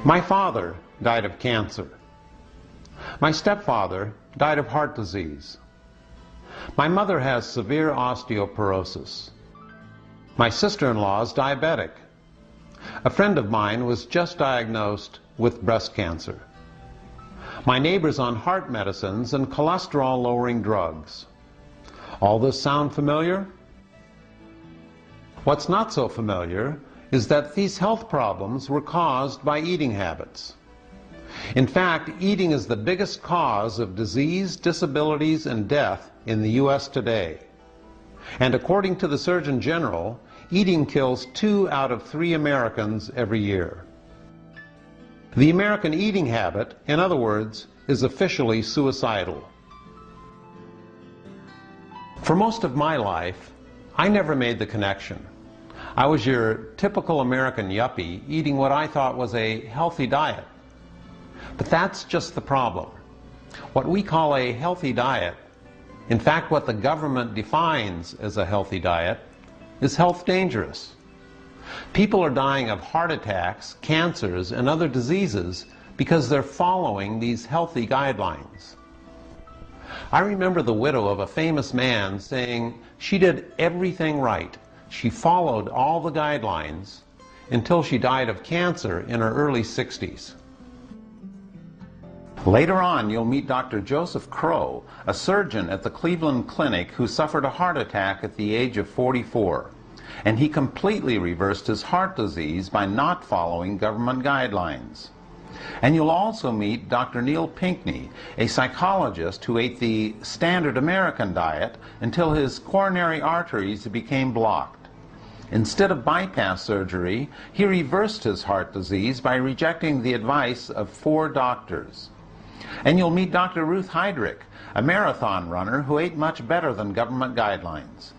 My father died of cancer. My stepfather died of heart disease. My mother has severe osteoporosis. My sister-in-law is diabetic. A friend of mine was just diagnosed with breast cancer. My neighbor's on heart medicines and cholesterol-lowering drugs. All this sound familiar? What's not so familiar is that these health problems were caused by eating habits. In fact, eating is the biggest cause of disease, disabilities, and death in the U.S. today. And according to the Surgeon General, eating kills 2 out of 3 Americans every year. The American eating habit, in other words, is officially suicidal. For most of my life, I never made the connection. I was your typical American yuppie eating what I thought was a healthy diet. But that's just the problem. What we call a healthy diet, in fact what the government defines as a healthy diet, is health dangerous. People are dying of heart attacks, cancers, and other diseases because they're following these healthy guidelines. I remember the widow of a famous man saying she did everything right. She followed all the guidelines until she died of cancer in her early 60s. Later on, you'll meet Dr. Joseph Crow, a surgeon at the Cleveland Clinic who suffered a heart attack at the age of 44. And he completely reversed his heart disease by not following government guidelines. And you'll also meet Dr. Neil Pinckney, a psychologist who ate the standard American diet until his coronary arteries became blocked. Instead of bypass surgery, he reversed his heart disease by rejecting the advice of 4 doctors. And you'll meet Dr. Ruth Heydrich, a marathon runner who ate much better than government guidelines.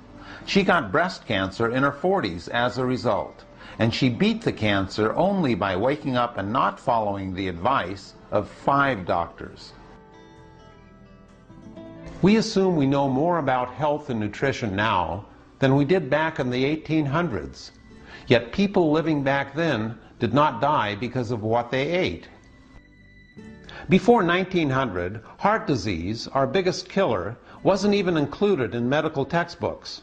She got breast cancer in her 40s as a result, and she beat the cancer only by waking up and not following the advice of 5 doctors. We assume we know more about health and nutrition now than we did back in the 1800s. Yet people living back then did not die because of what they ate. Before 1900, heart disease, our biggest killer, wasn't even included in medical textbooks.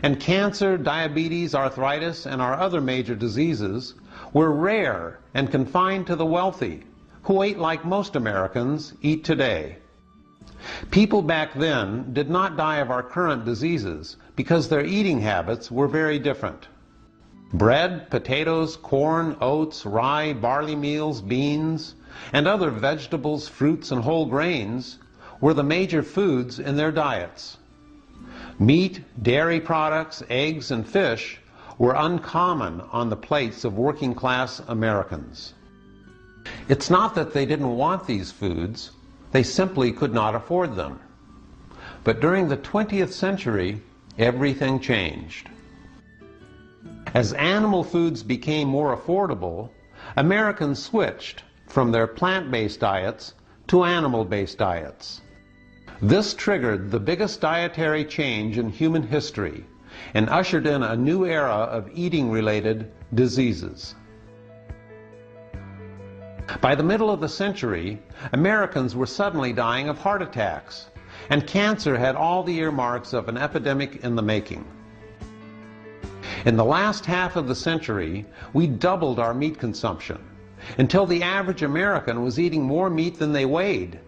And cancer, diabetes, arthritis, and our other major diseases were rare and confined to the wealthy, who ate like most Americans eat today. People back then did not die of our current diseases because their eating habits were very different. Bread, potatoes, corn, oats, rye, barley meals, beans, and other vegetables, fruits, and whole grains were the major foods in their diets. Meat, dairy products, eggs, and fish were uncommon on the plates of working-class Americans. It's not that they didn't want these foods, they simply could not afford them. But during the 20th century, everything changed. As animal foods became more affordable, Americans switched from their plant-based diets to animal-based diets. This triggered the biggest dietary change in human history and ushered in a new era of eating-related diseases. By the middle of the century, Americans were suddenly dying of heart attacks, and cancer had all the earmarks of an epidemic in the making. In the last half of the century, we doubled our meat consumption, until the average American was eating more meat than they weighed,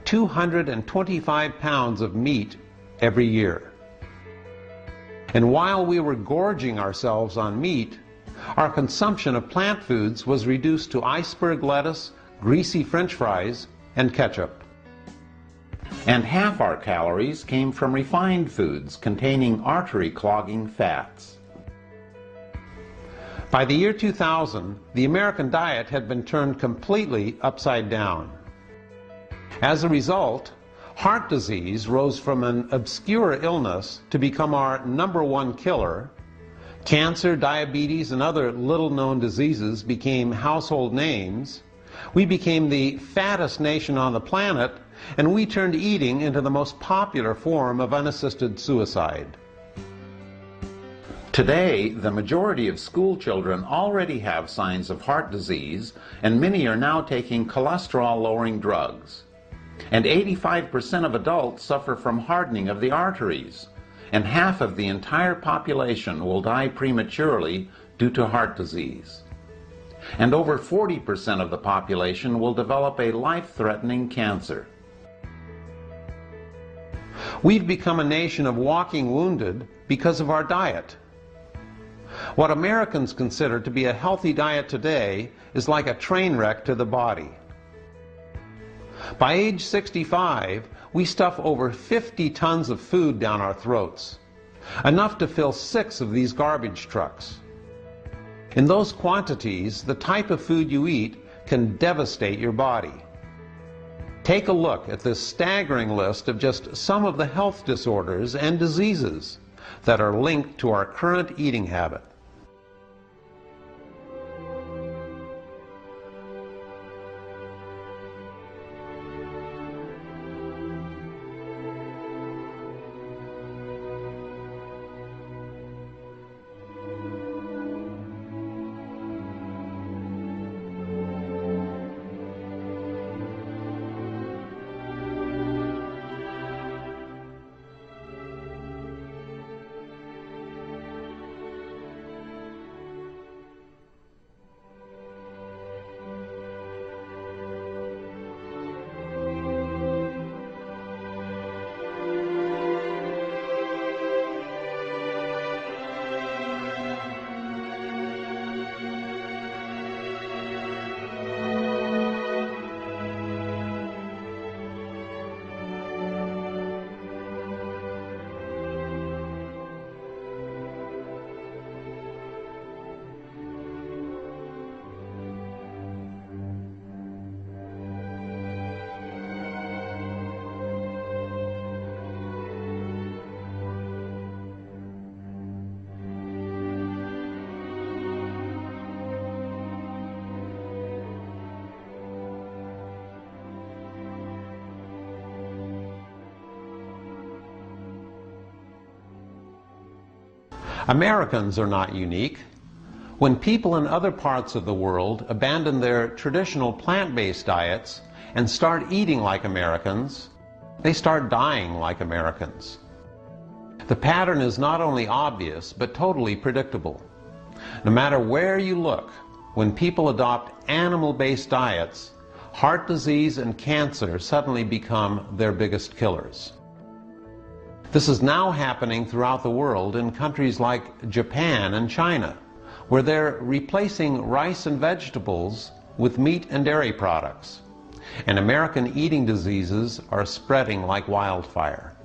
225 pounds of meat every year. And while we were gorging ourselves on meat, our consumption of plant foods was reduced to iceberg lettuce, greasy French fries, and ketchup. And half our calories came from refined foods containing artery-clogging fats. By the year 2000, the American diet had been turned completely upside down. As a result, heart disease rose from an obscure illness to become our #1 killer. Cancer, diabetes, and other little-known diseases became household names. We became the fattest nation on the planet, and we turned eating into the most popular form of unassisted suicide. Today, the majority of school children already have signs of heart disease, and many are now taking cholesterol-lowering drugs. And 85% of adults suffer from hardening of the arteries, and half of the entire population will die prematurely due to heart disease. And over 40% of the population will develop a life-threatening cancer. We've become a nation of walking wounded because of our diet. What Americans consider to be a healthy diet today is like a train wreck to the body. By age 65, we stuff over 50 tons of food down our throats, enough to fill 6 of these garbage trucks. In those quantities, the type of food you eat can devastate your body. Take a look at this staggering list of just some of the health disorders and diseases that are linked to our current eating habit. Americans are not unique. When people in other parts of the world abandon their traditional plant-based diets and start eating like Americans, they start dying like Americans. The pattern is not only obvious, but totally predictable. No matter where you look, when people adopt animal-based diets, heart disease and cancer suddenly become their biggest killers. This is now happening throughout the world in countries like Japan and China, where they're replacing rice and vegetables with meat and dairy products. And American eating diseases are spreading like wildfire.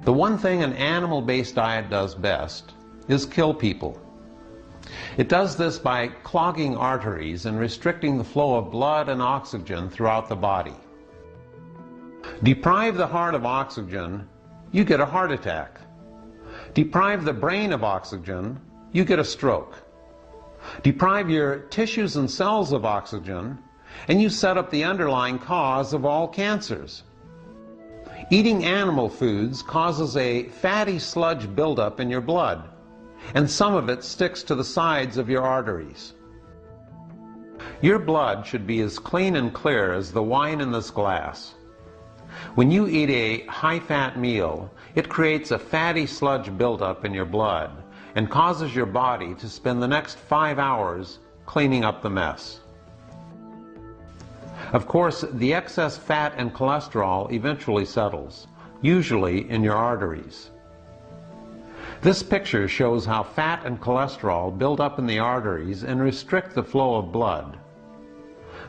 The one thing an animal-based diet does best is kill people. It does this by clogging arteries and restricting the flow of blood and oxygen throughout the body. Deprive the heart of oxygen, you get a heart attack. Deprive the brain of oxygen, you get a stroke. Deprive your tissues and cells of oxygen, and you set up the underlying cause of all cancers. Eating animal foods causes a fatty sludge buildup in your blood, and some of it sticks to the sides of your arteries. Your blood should be as clean and clear as the wine in this glass. When you eat a high-fat meal, it creates a fatty sludge buildup in your blood and causes your body to spend the next 5 hours cleaning up the mess. Of course, the excess fat and cholesterol eventually settles, usually in your arteries. This picture shows how fat and cholesterol build up in the arteries and restrict the flow of blood.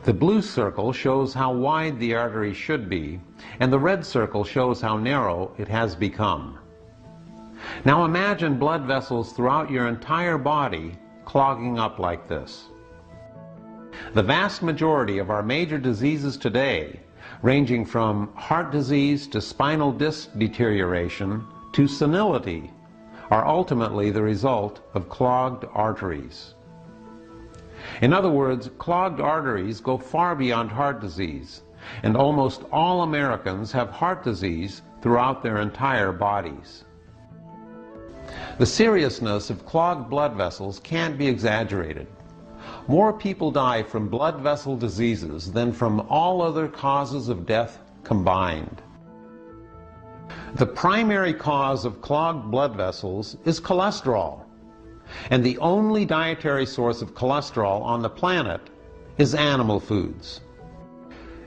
The blue circle shows how wide the artery should be, and the red circle shows how narrow it has become. Now imagine blood vessels throughout your entire body clogging up like this. The vast majority of our major diseases today, ranging from heart disease to spinal disc deterioration to senility, are ultimately the result of clogged arteries. In other words, clogged arteries go far beyond heart disease, and almost all Americans have heart disease throughout their entire bodies. The seriousness of clogged blood vessels can't be exaggerated. More people die from blood vessel diseases than from all other causes of death combined. The primary cause of clogged blood vessels is cholesterol, and the only dietary source of cholesterol on the planet is animal foods.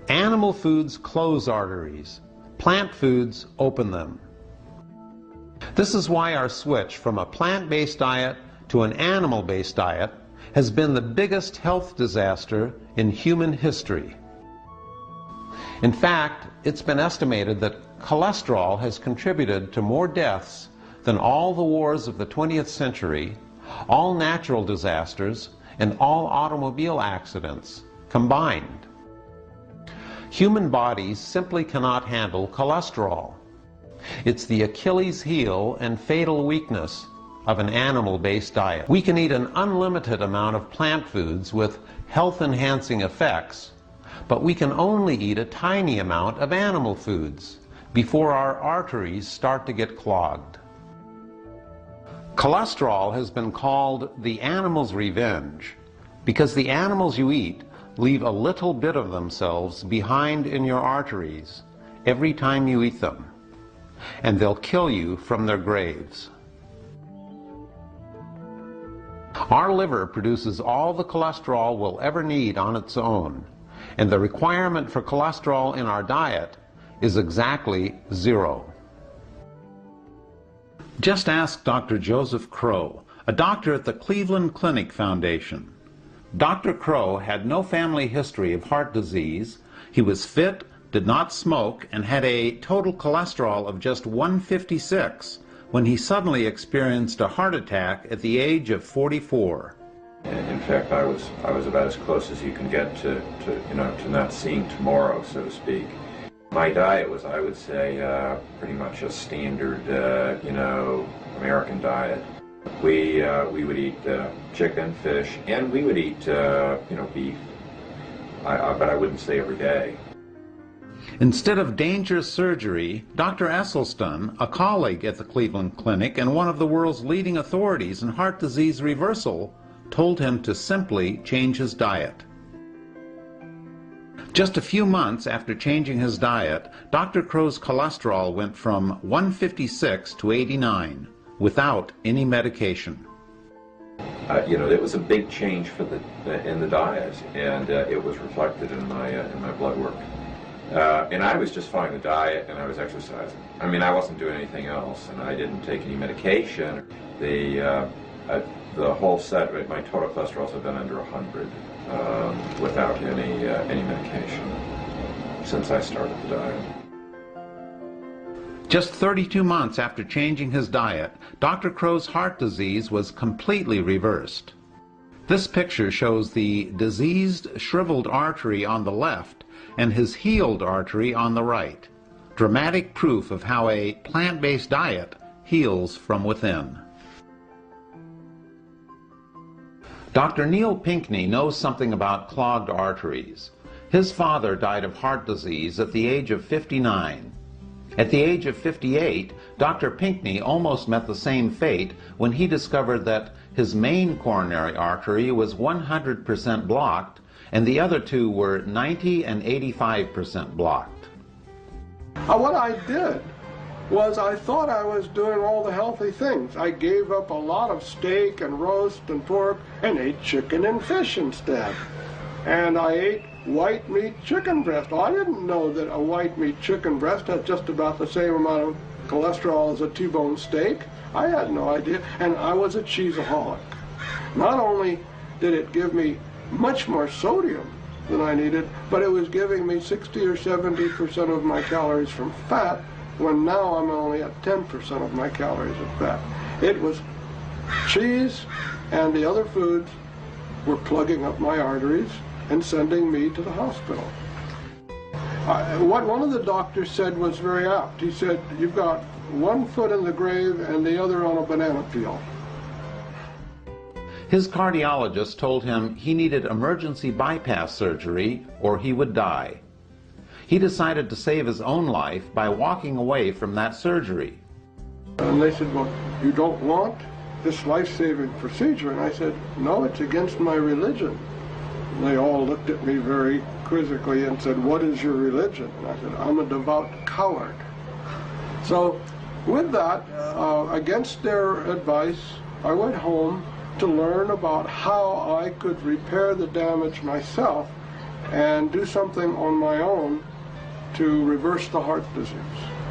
Animal foods close arteries. Plant foods open them. This is why our switch from a plant-based diet to an animal-based diet has been the biggest health disaster in human history. In fact, it's been estimated that cholesterol has contributed to more deaths than all the wars of the 20th century, all natural disasters, and all automobile accidents combined. Human bodies simply cannot handle cholesterol. It's the Achilles heel and fatal weakness of an animal-based diet. We can eat an unlimited amount of plant foods with health-enhancing effects, but we can only eat a tiny amount of animal foods before our arteries start to get clogged. Cholesterol has been called the animal's revenge because the animals you eat leave a little bit of themselves behind in your arteries every time you eat them, and they'll kill you from their graves. Our liver produces all the cholesterol we'll ever need on its own, and the requirement for cholesterol in our diet is exactly 0. Just ask Dr. Joseph Crow, a doctor at the Cleveland Clinic Foundation. Dr. Crow had no family history of heart disease. He was fit, did not smoke, and had a total cholesterol of just 156 when he suddenly experienced a heart attack at the age of 44. In fact, I was about as close as you can get to not seeing tomorrow, so to speak. My diet was, I would say, pretty much a standard, American diet. We would eat chicken, fish, and we would eat, beef. But I wouldn't say every day. Instead of dangerous surgery, Dr. Esselstyn, a colleague at the Cleveland Clinic and one of the world's leading authorities in heart disease reversal, told him to simply change his diet. Just a few months after changing his diet, Dr. Crow's cholesterol went from 156 to 89, without any medication. It was a big change in the diet, and it was reflected in my blood work. And I was just following the diet, and I was exercising. I mean, I wasn't doing anything else, and I didn't take any medication. The whole set, my total cholesterols have been under 100 without any medication since I started the diet. Just 32 months after changing his diet, Dr. Crow's heart disease was completely reversed. This picture shows the diseased, shriveled artery on the left and his healed artery on the right. Dramatic proof of how a plant-based diet heals from within. Dr. Neil Pinckney knows something about clogged arteries. His father died of heart disease at the age of 59. At the age of 58, Dr. Pinckney almost met the same fate when he discovered that his main coronary artery was 100% blocked and the other two were 90 and 85% blocked. What I did was I thought I was doing all the healthy things. I gave up a lot of steak and roast and pork and ate chicken and fish instead. And I ate white meat chicken breast. I didn't know that a white meat chicken breast had just about the same amount of cholesterol as a T-bone steak. I had no idea, and I was a cheeseaholic. Not only did it give me much more sodium than I needed, but it was giving me 60 or 70% of my calories from fat, when now I'm only at 10% of my calories of fat. It was cheese and the other foods were plugging up my arteries and sending me to the hospital. What one of the doctors said was very apt. He said, "You've got one foot in the grave and the other on a banana peel." His cardiologist told him he needed emergency bypass surgery or he would die. He decided to save his own life by walking away from that surgery. And they said, well, you don't want this life-saving procedure? And I said, no, it's against my religion. And they all looked at me very quizzically and said, what is your religion? And I said, I'm a devout coward. So with that, against their advice, I went home to learn about how I could repair the damage myself and do something on my own to reverse the heart disease.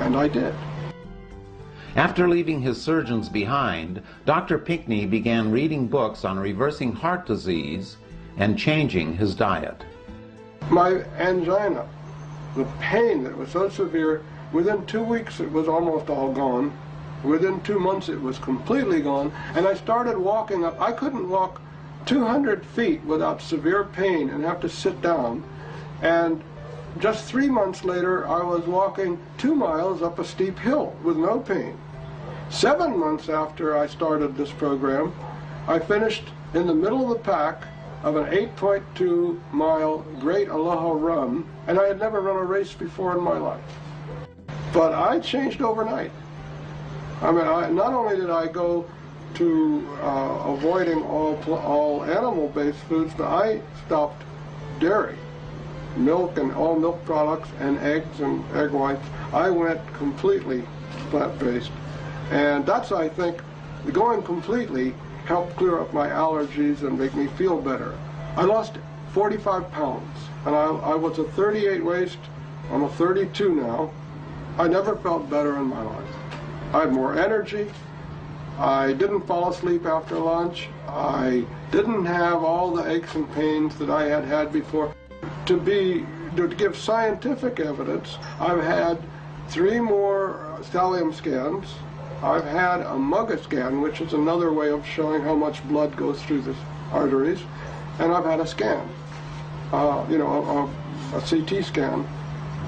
And I did. After leaving his surgeons behind, Dr. Pinckney began reading books on reversing heart disease and changing his diet. My angina, the pain that was so severe, within 2 weeks it was almost all gone. Within 2 months it was completely gone, and I started walking up. I couldn't walk 200 feet without severe pain and have to sit down. And just 3 months later, I was walking 2 miles up a steep hill with no pain. 7 months after I started this program, I finished in the middle of the pack of an 8.2 mile Great Aloha run, and I had never run a race before in my life. But I changed overnight. I mean, not only did I go to avoiding all animal-based foods, but I stopped dairy, milk and all milk products, and eggs and egg whites. I went completely plant-based. And that's, I think, going completely helped clear up my allergies and make me feel better. I lost 45 pounds, and I was a 38 waist. I'm a 32 now. I never felt better in my life. I had more energy. I didn't fall asleep after lunch. I didn't have all the aches and pains that I had had before. To give scientific evidence, I've had 3 more thallium scans. I've had a MUGA scan, which is another way of showing how much blood goes through the arteries, and I've had a scan, a CT scan,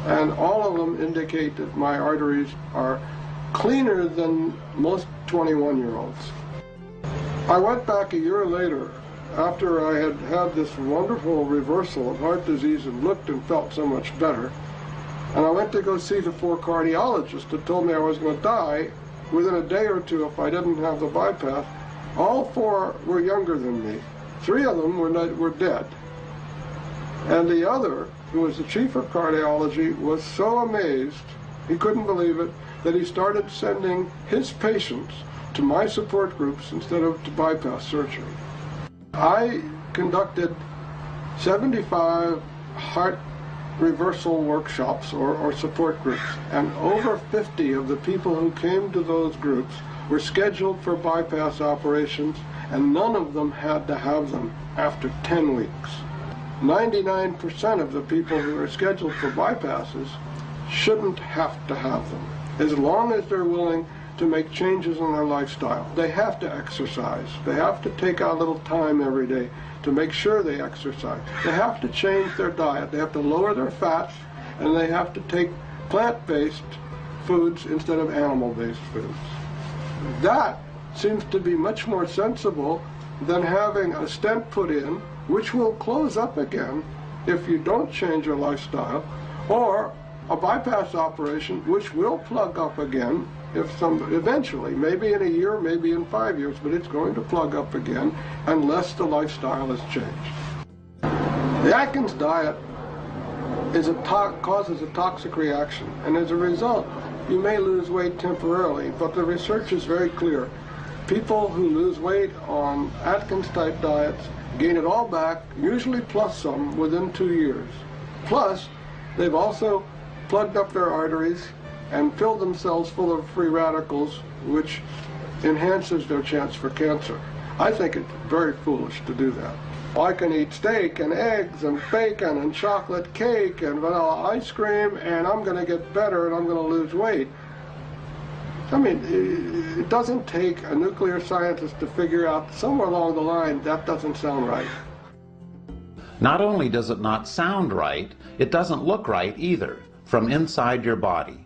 and all of them indicate that my arteries are cleaner than most 21-year-olds. I went back a year later, after I had had this wonderful reversal of heart disease and looked and felt so much better, and I went to go see the 4 cardiologists that told me I was going to die within a day or 2 if I didn't have the bypass. All 4 were younger than me. 3 of them were dead. And the other, who was the chief of cardiology, was so amazed, he couldn't believe it, that he started sending his patients to my support groups instead of to bypass surgery. I conducted 75 heart reversal workshops or support groups, and over 50 of the people who came to those groups were scheduled for bypass operations, and none of them had to have them after 10 weeks. 99% of the people who are scheduled for bypasses shouldn't have to have them, as long as they're willing to make changes in their lifestyle. They have to exercise. They have to take out a little time every day to make sure they exercise. They have to change their diet. They have to lower their fats, and they have to take plant-based foods instead of animal-based foods. That seems to be much more sensible than having a stent put in, which will close up again if you don't change your lifestyle, or a bypass operation, which will plug up again eventually, maybe in a year, maybe in 5 years, but it's going to plug up again unless the lifestyle is changed. The Atkins diet causes a toxic reaction, and as a result, you may lose weight temporarily, but the research is very clear. People who lose weight on Atkins-type diets gain it all back, usually plus some, within 2 years. Plus, they've also plugged up their arteries and filled themselves full of free radicals, which enhances their chance for cancer. I think it's very foolish to do that. I can eat steak and eggs and bacon and chocolate cake and vanilla ice cream, and I'm going to get better and I'm going to lose weight. I mean, it doesn't take a nuclear scientist to figure out somewhere along the line that doesn't sound right. Not only does it not sound right, it doesn't look right either, from inside your body.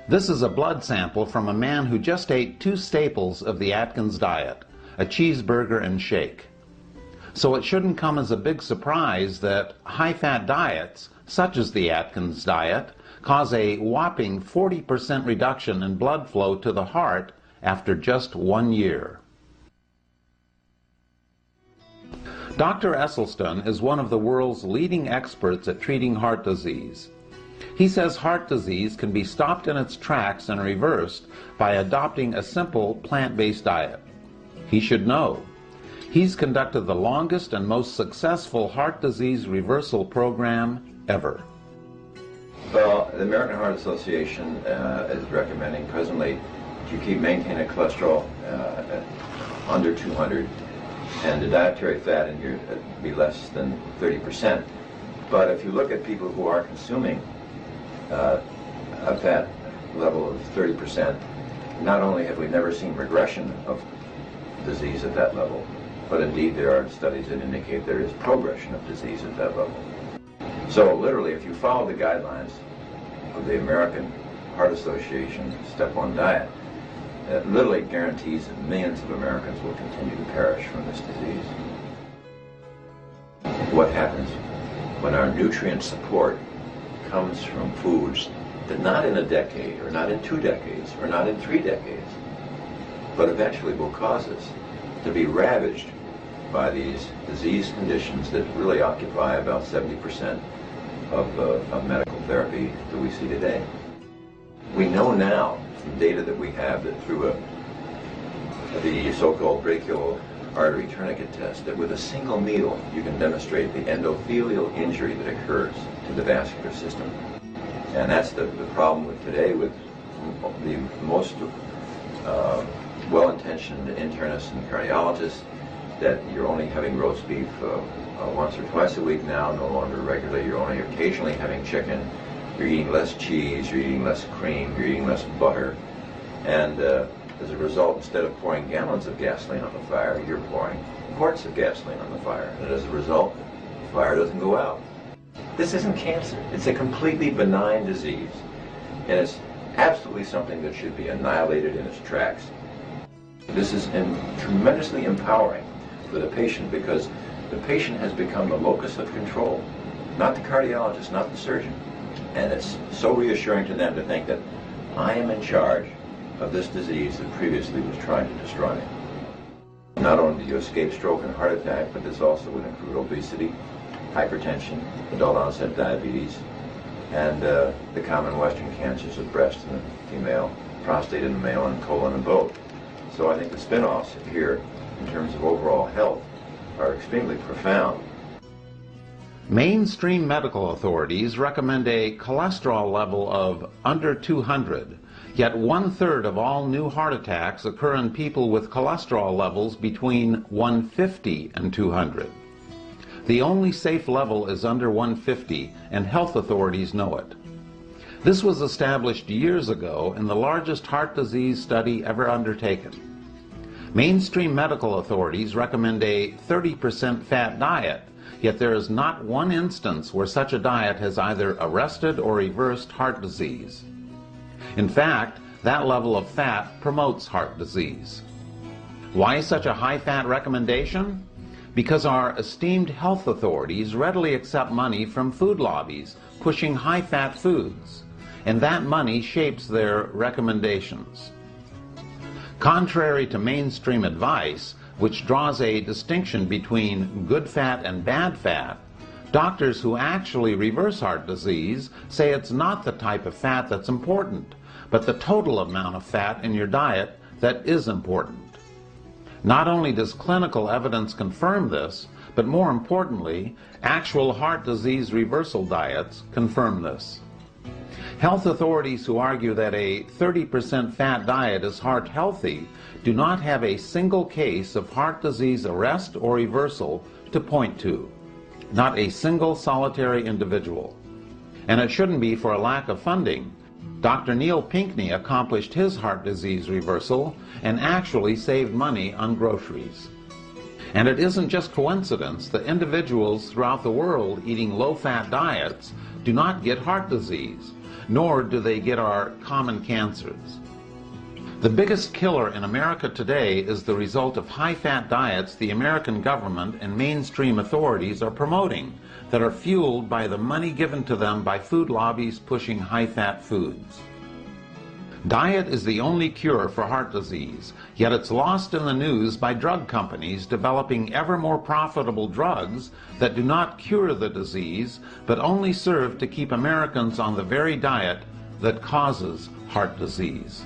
This is a blood sample from a man who just ate 2 staples of the Atkins diet, a cheeseburger and shake. So it shouldn't come as a big surprise that high-fat diets, such as the Atkins diet, cause a whopping 40% reduction in blood flow to the heart after just 1 year. Dr. Esselstyn is one of the world's leading experts at treating heart disease. He says heart disease can be stopped in its tracks and reversed by adopting a simple plant-based diet. He should know. He's conducted the longest and most successful heart disease reversal program ever. Well, the American Heart Association is recommending presently to maintain a cholesterol under 200 and the dietary fat in your be less than 30%. But if you look at people who are consuming a fat level of 30%, not only have we never seen regression of disease at that level, but indeed there are studies that indicate there is progression of disease at that level. So literally, if you follow the guidelines of the American Heart Association Step 1 diet, it literally guarantees that millions of Americans will continue to perish from this disease. What happens when our nutrient support comes from foods that not in a decade, or not in 2 decades, or not in 3 decades, but eventually will cause us to be ravaged by these disease conditions that really occupy about 70% of medical therapy that we see today. We know now from data that we have that through the so-called brachial artery tourniquet test that with a single needle you can demonstrate the endothelial injury that occurs to the vascular system. And that's the problem with today with the most well-intentioned internists and cardiologists, that you're only having roast beef once or twice a week now, no longer regularly. You're only occasionally having chicken. You're eating less cheese, you're eating less cream, you're eating less butter. And as a result, instead of pouring gallons of gasoline on the fire, you're pouring quarts of gasoline on the fire. And as a result, the fire doesn't go out. This isn't cancer. It's a completely benign disease. And it's absolutely something that should be annihilated in its tracks. This is tremendously empowering for the patient because the patient has become the locus of control, not the cardiologist, not the surgeon. And it's so reassuring to them to think that I am in charge of this disease that previously was trying to destroy me. Not only do you escape stroke and heart attack, but this also would include obesity, hypertension, adult onset diabetes, and the common Western cancers of breast in the female, prostate in the male, and colon in both. So I think the spin-offs here, in terms of overall health, are extremely profound. Mainstream medical authorities recommend a cholesterol level of under 200, yet 1/3 of all new heart attacks occur in people with cholesterol levels between 150 and 200. The only safe level is under 150, and health authorities know it. This was established years ago in the largest heart disease study ever undertaken. Mainstream medical authorities recommend a 30% fat diet, yet there is not one instance where such a diet has either arrested or reversed heart disease. In fact, that level of fat promotes heart disease. Why such a high-fat recommendation? Because our esteemed health authorities readily accept money from food lobbies pushing high-fat foods, and that money shapes their recommendations. Contrary to mainstream advice, which draws a distinction between good fat and bad fat, doctors who actually reverse heart disease say it's not the type of fat that's important, but the total amount of fat in your diet that is important. Not only does clinical evidence confirm this, but more importantly, actual heart disease reversal diets confirm this. Health authorities who argue that a 30% fat diet is heart healthy do not have a single case of heart disease arrest or reversal to point to. Not a single solitary individual. And it shouldn't be for a lack of funding. Dr. Neil Pinckney accomplished his heart disease reversal and actually saved money on groceries. And it isn't just coincidence that individuals throughout the world eating low-fat diets do not get heart disease, nor do they get our common cancers. The biggest killer in America today is the result of high-fat diets the American government and mainstream authorities are promoting that are fueled by the money given to them by food lobbies pushing high-fat foods. Diet is the only cure for heart disease, yet it's lost in the news by drug companies developing ever more profitable drugs that do not cure the disease, but only serve to keep Americans on the very diet that causes heart disease.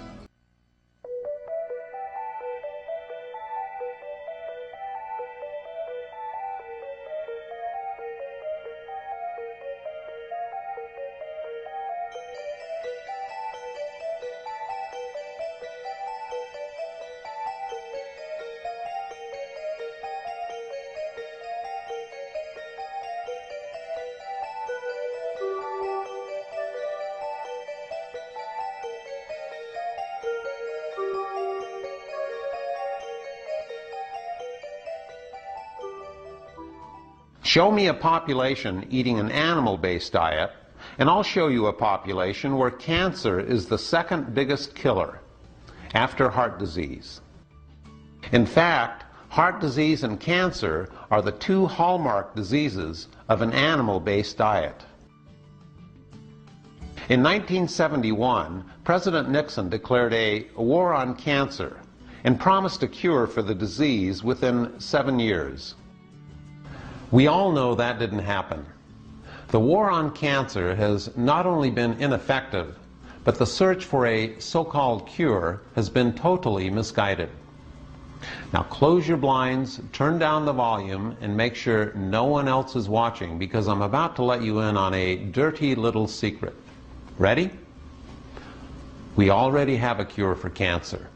Show me a population eating an animal-based diet, and I'll show you a population where cancer is the second biggest killer, after heart disease. In fact, heart disease and cancer are the two hallmark diseases of an animal-based diet. In 1971, President Nixon declared a war on cancer and promised a cure for the disease within 7 years. We all know that didn't happen. The war on cancer has not only been ineffective, but the search for a so-called cure has been totally misguided. Now close your blinds, turn down the volume, and make sure no one else is watching, because I'm about to let you in on a dirty little secret. Ready? We already have a cure for cancer.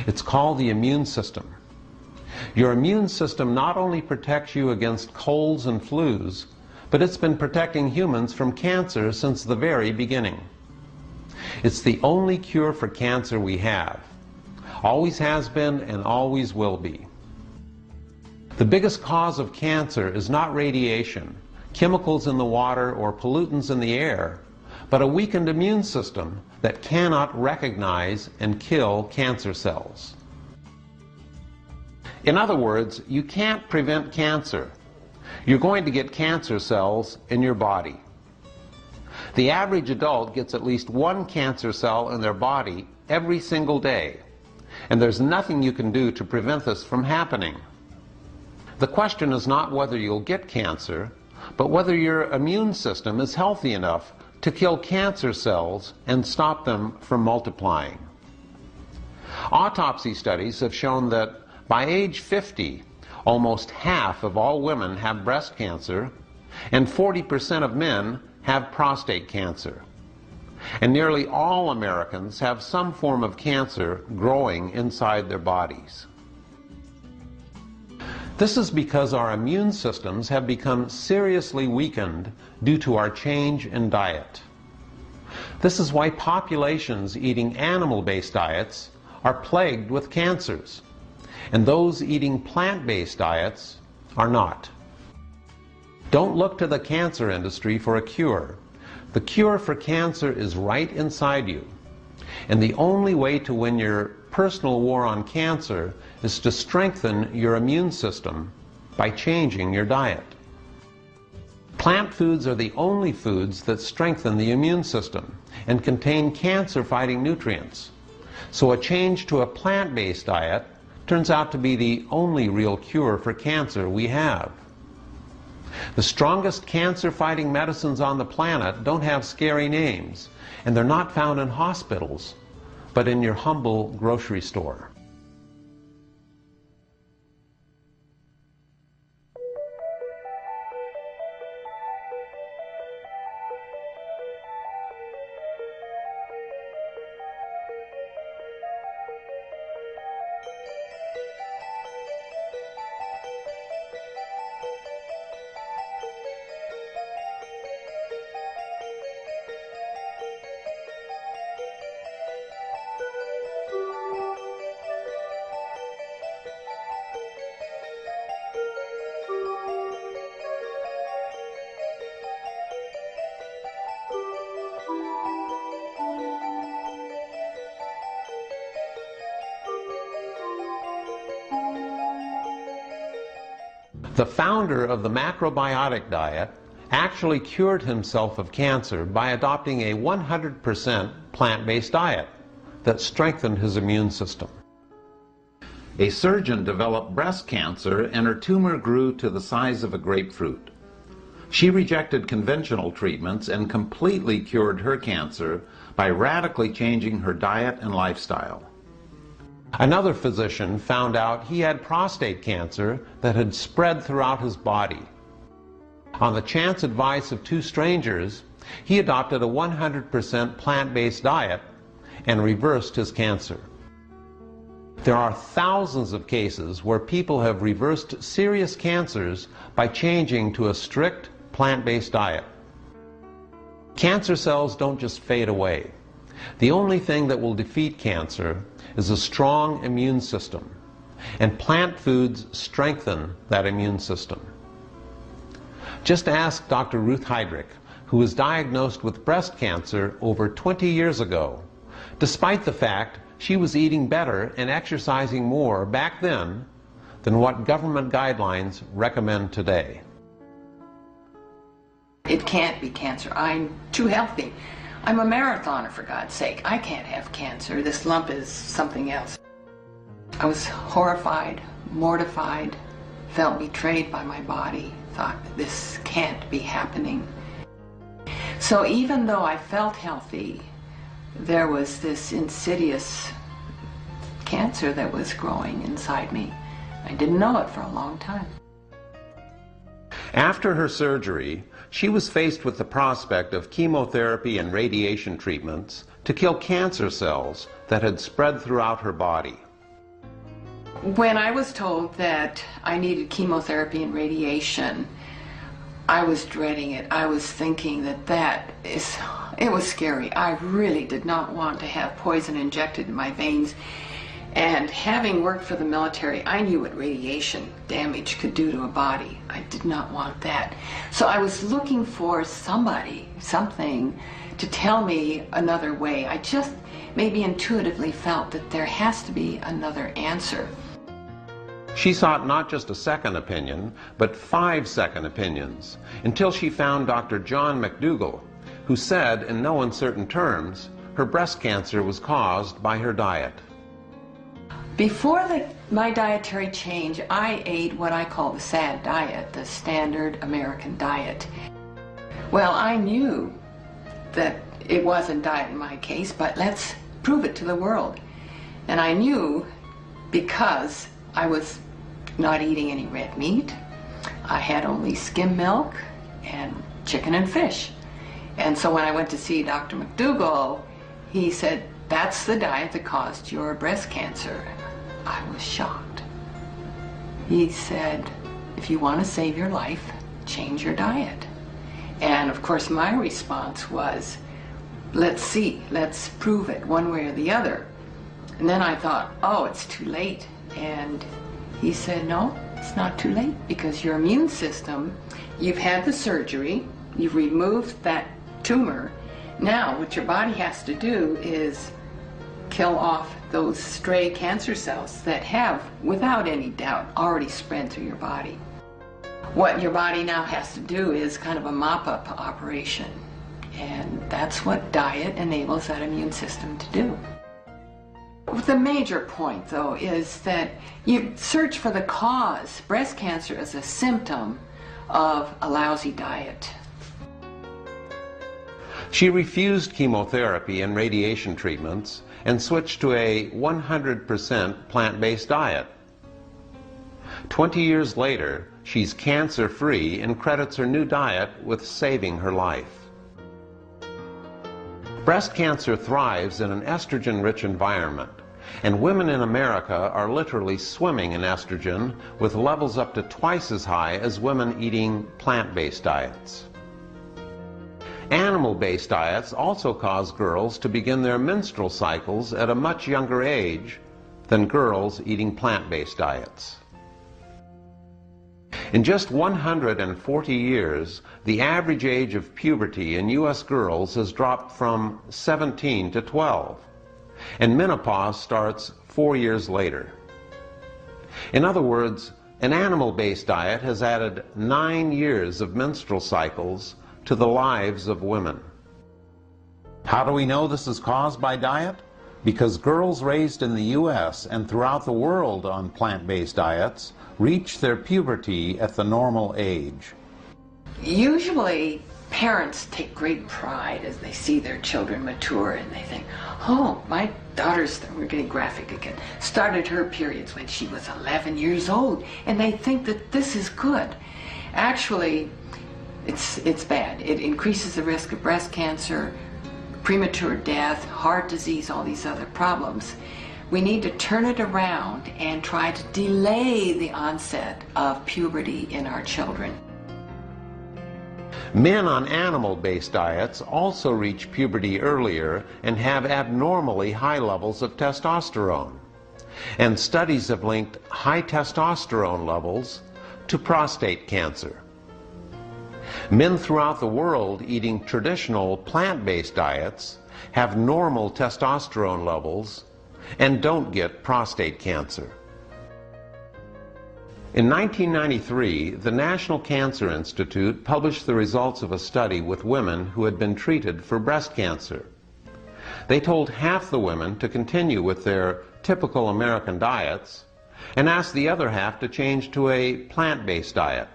It's called the immune system. Your immune system not only protects you against colds and flus, but it's been protecting humans from cancer since the very beginning. It's the only cure for cancer we have. Always has been and always will be. The biggest cause of cancer is not radiation, chemicals in the water, or pollutants in the air, but a weakened immune system that cannot recognize and kill cancer cells. In other words, you can't prevent cancer. You're going to get cancer cells in your body. The average adult gets at least one cancer cell in their body every single day, and there's nothing you can do to prevent this from happening. The question is not whether you'll get cancer, but whether your immune system is healthy enough to kill cancer cells and stop them from multiplying. Autopsy studies have shown that by age 50, almost half of all women have breast cancer, and 40% of men have prostate cancer. And nearly all Americans have some form of cancer growing inside their bodies. This is because our immune systems have become seriously weakened due to our change in diet. This is why populations eating animal-based diets are plagued with cancers, and those eating plant-based diets are not. Don't look to the cancer industry for a cure. The cure for cancer is right inside you. And the only way to win your personal war on cancer is to strengthen your immune system by changing your diet. Plant foods are the only foods that strengthen the immune system and contain cancer-fighting nutrients. So a change to a plant-based diet turns out to be the only real cure for cancer we have. The strongest cancer-fighting medicines on the planet don't have scary names, and they're not found in hospitals, but in your humble grocery store. The founder of the macrobiotic diet actually cured himself of cancer by adopting a 100% plant-based diet that strengthened his immune system. A surgeon developed breast cancer and her tumor grew to the size of a grapefruit. She rejected conventional treatments and completely cured her cancer by radically changing her diet and lifestyle. Another physician found out he had prostate cancer that had spread throughout his body. On the chance advice of two strangers, he adopted a 100% plant-based diet and reversed his cancer. There are thousands of cases where people have reversed serious cancers by changing to a strict plant-based diet. Cancer cells don't just fade away. The only thing that will defeat cancer is a strong immune system, and plant foods strengthen that immune system. Just ask Dr. Ruth Heydrich, who was diagnosed with breast cancer over 20 years ago, despite the fact she was eating better and exercising more back then than what government guidelines recommend today. It can't be cancer. I'm too healthy. I'm a marathoner, for God's sake. I can't have cancer. This lump is something else. I was horrified, mortified, felt betrayed by my body, thought this can't be happening. So even though I felt healthy, there was this insidious cancer that was growing inside me. I didn't know it for a long time. After her surgery, she was faced with the prospect of chemotherapy and radiation treatments to kill cancer cells that had spread throughout her body. When I was told that I needed chemotherapy and radiation, I was dreading it. I was thinking it was scary. I really did not want to have poison injected in my veins. And having worked for the military, I knew what radiation damage could do to a body. I did not want that. So I was looking for something to tell me another way. I just maybe intuitively felt that there has to be another answer. She sought not just a second opinion, but 5 second opinions, until she found Dr. John McDougall, who said in no uncertain terms her breast cancer was caused by her diet. Before my dietary change, I ate what I call the SAD diet, the standard American diet. Well, I knew that it wasn't diet in my case, but let's prove it to the world. And I knew because I was not eating any red meat. I had only skim milk and chicken and fish. And so when I went to see Dr. McDougall, he said, that's the diet that caused your breast cancer. I was shocked. He said, if you want to save your life, change your diet. And of course my response was, let's see, let's prove it one way or the other. And then I thought, oh, it's too late. And he said, no, it's not too late, because your immune system, you've had the surgery, you've removed that tumor. Now what your body has to do is kill off those stray cancer cells that have, without any doubt, already spread through your body. What your body now has to do is kind of a mop-up operation. And that's what diet enables that immune system to do. The major point, though, is that you search for the cause. Breast cancer is a symptom of a lousy diet. She refused chemotherapy and radiation treatments and switched to a 100% plant-based diet. 20 years later, she's cancer-free and credits her new diet with saving her life. Breast cancer thrives in an estrogen-rich environment, and women in America are literally swimming in estrogen with levels up to twice as high as women eating plant-based diets. Animal-based diets also cause girls to begin their menstrual cycles at a much younger age than girls eating plant-based diets. In just 140 years, the average age of puberty in U.S. girls has dropped from 17 to 12, and menopause starts 4 years later. In other words, an animal-based diet has added 9 years of menstrual cycles to the lives of women. How do we know this is caused by diet? Because girls raised in the U.S. and throughout the world on plant-based diets reach their puberty at the normal age. Usually, parents take great pride as they see their children mature and they think, oh, my daughter's, we're getting graphic again, started her periods when she was 11 years old, and they think that this is good. Actually, it's bad. It increases the risk of breast cancer, premature death, heart disease, all these other problems. We need to turn it around and try to delay the onset of puberty in our children. Men on animal-based diets also reach puberty earlier and have abnormally high levels of testosterone. And studies have linked high testosterone levels to prostate cancer. Men throughout the world eating traditional plant-based diets have normal testosterone levels and don't get prostate cancer. In 1993, the National Cancer Institute published the results of a study with women who had been treated for breast cancer. They told half the women to continue with their typical American diets and asked the other half to change to a plant-based diet.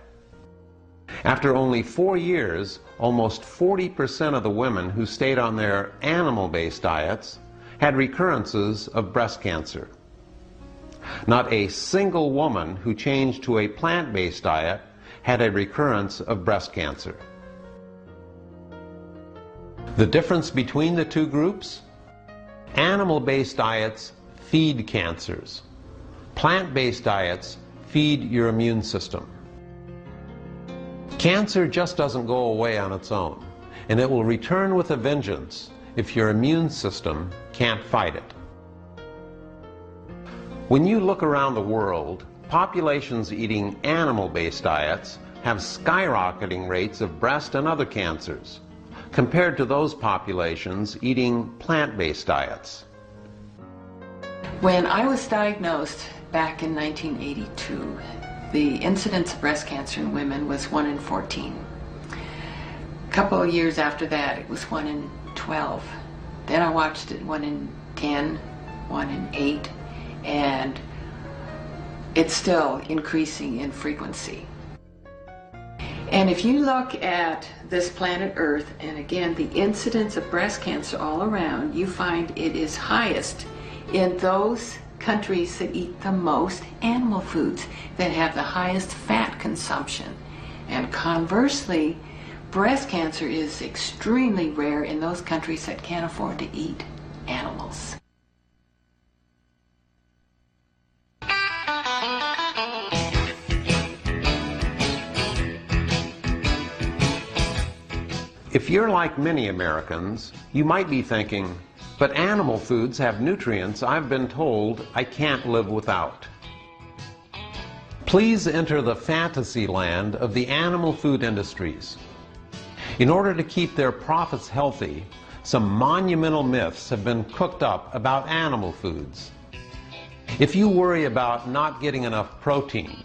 After only 4 years, almost 40% of the women who stayed on their animal-based diets had recurrences of breast cancer. Not a single woman who changed to a plant-based diet had a recurrence of breast cancer. The difference between the two groups? Animal-based diets feed cancers. Plant-based diets feed your immune system. Cancer just doesn't go away on its own, and it will return with a vengeance if your immune system can't fight it. When you look around the world, populations eating animal-based diets have skyrocketing rates of breast and other cancers, compared to those populations eating plant-based diets. When I was diagnosed back in 1982, the incidence of breast cancer in women was 1 in 14. A couple of years after that, it was 1 in 12. Then I watched it 1 in 10, 1 in 8, and it's still increasing in frequency. And if you look at this planet Earth, and again, the incidence of breast cancer all around, you find it is highest in those countries that eat the most animal foods, that have the highest fat consumption. And conversely, breast cancer is extremely rare in those countries that can't afford to eat animals. If you're like many Americans, you might be thinking, but animal foods have nutrients I've been told I can't live without. Please enter the fantasy land of the animal food industries. In order to keep their profits healthy, some monumental myths have been cooked up about animal foods. If you worry about not getting enough protein,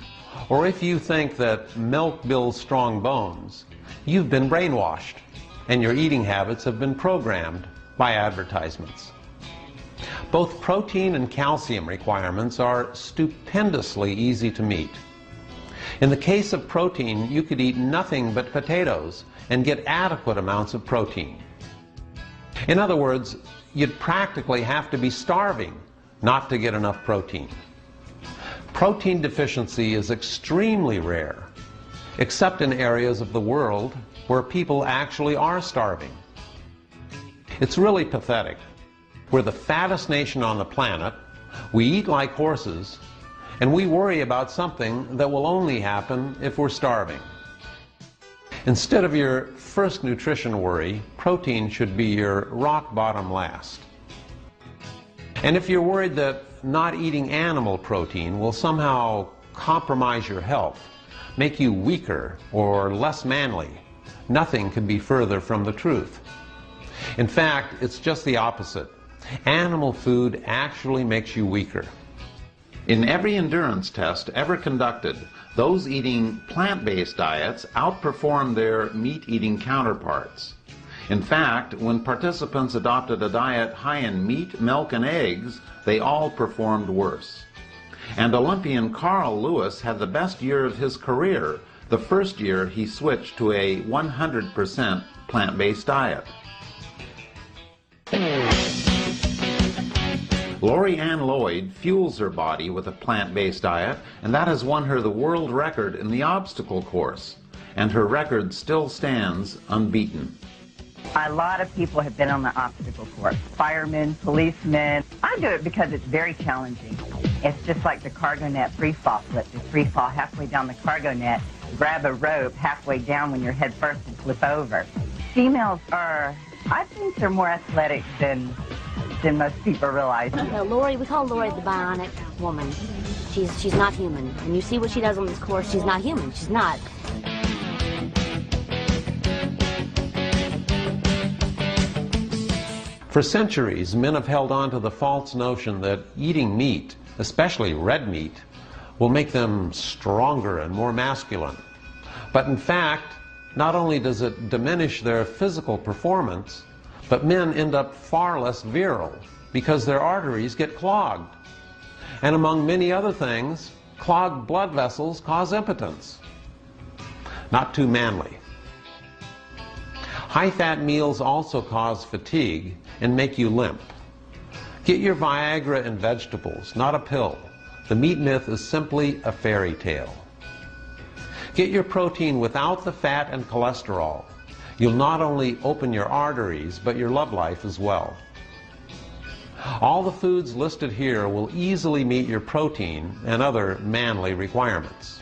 or if you think that milk builds strong bones, you've been brainwashed, and your eating habits have been programmed by advertisements. Both protein and calcium requirements are stupendously easy to meet. In the case of protein, you could eat nothing but potatoes and get adequate amounts of protein. In other words, you'd practically have to be starving not to get enough protein. Protein deficiency is extremely rare, except in areas of the world where people actually are starving. It's really pathetic. We're the fattest nation on the planet, we eat like horses, and we worry about something that will only happen if we're starving. Instead of your first nutrition worry, protein should be your rock bottom last. And if you're worried that not eating animal protein will somehow compromise your health, make you weaker or less manly, nothing could be further from the truth. In fact, it's just the opposite. Animal food actually makes you weaker. In every endurance test ever conducted, those eating plant-based diets outperformed their meat-eating counterparts. In fact, when participants adopted a diet high in meat, milk, and eggs, they all performed worse. And Olympian Carl Lewis had the best year of his career the first year he switched to a 100% plant-based diet. Lori Ann Lloyd fuels her body with a plant-based diet, and that has won her the world record in the obstacle course. And her record still stands unbeaten. A lot of people have been on the obstacle course. Firemen, policemen. I do it because it's very challenging. It's just like the cargo net free fall flip. You free fall halfway down the cargo net, grab a rope halfway down when you're head first and flip over. Females are, I think they're more athletic than most people realize. Lori, we call Lori the bionic woman. She's not human. And you see what she does on this course, she's not human. She's not. For centuries, men have held on to the false notion that eating meat, especially red meat, will make them stronger and more masculine. But in fact, not only does it diminish their physical performance, but men end up far less virile because their arteries get clogged. And among many other things, clogged blood vessels cause impotence. Not too manly. High-fat meals also cause fatigue and make you limp. Get your Viagra and vegetables, not a pill. The meat myth is simply a fairy tale. Get your protein without the fat and cholesterol. You'll not only open your arteries, but your love life as well. All the foods listed here will easily meet your protein and other manly requirements.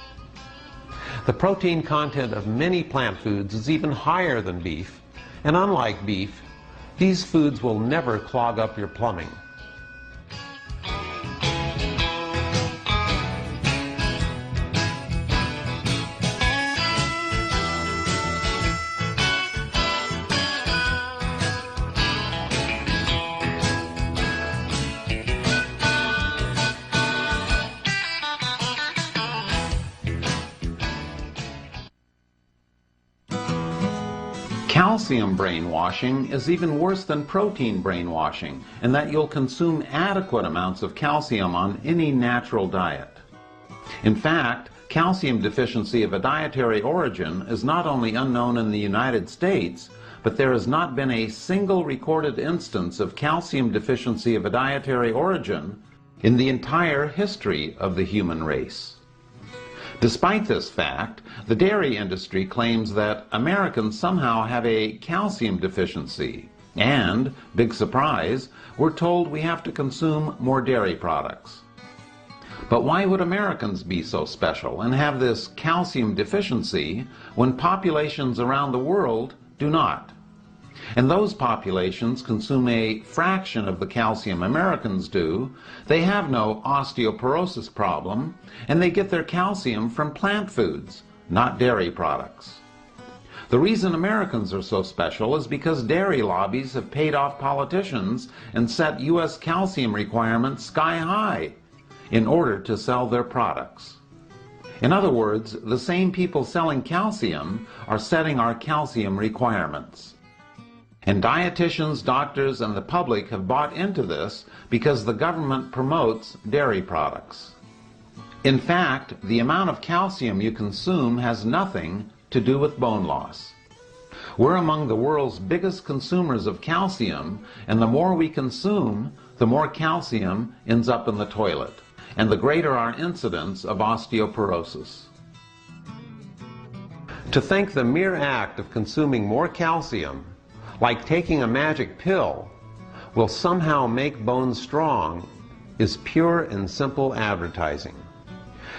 The protein content of many plant foods is even higher than beef, and unlike beef, these foods will never clog up your plumbing. Calcium brainwashing is even worse than protein brainwashing, in that you'll consume adequate amounts of calcium on any natural diet. In fact, calcium deficiency of a dietary origin is not only unknown in the United States, but there has not been a single recorded instance of calcium deficiency of a dietary origin in the entire history of the human race. Despite this fact, the dairy industry claims that Americans somehow have a calcium deficiency, and, big surprise, we're told we have to consume more dairy products. But why would Americans be so special and have this calcium deficiency when populations around the world do not? And those populations consume a fraction of the calcium Americans do. They have no osteoporosis problem, and they get their calcium from plant foods, not dairy products. The reason Americans are so special is because dairy lobbies have paid off politicians and set U.S. calcium requirements sky high in order to sell their products. In other words, the same people selling calcium are setting our calcium requirements. And dietitians, doctors, and the public have bought into this because the government promotes dairy products. In fact, the amount of calcium you consume has nothing to do with bone loss. We're among the world's biggest consumers of calcium, and the more we consume, the more calcium ends up in the toilet, and the greater our incidence of osteoporosis. To think the mere act of consuming more calcium, like taking a magic pill, will somehow make bones strong is pure and simple advertising.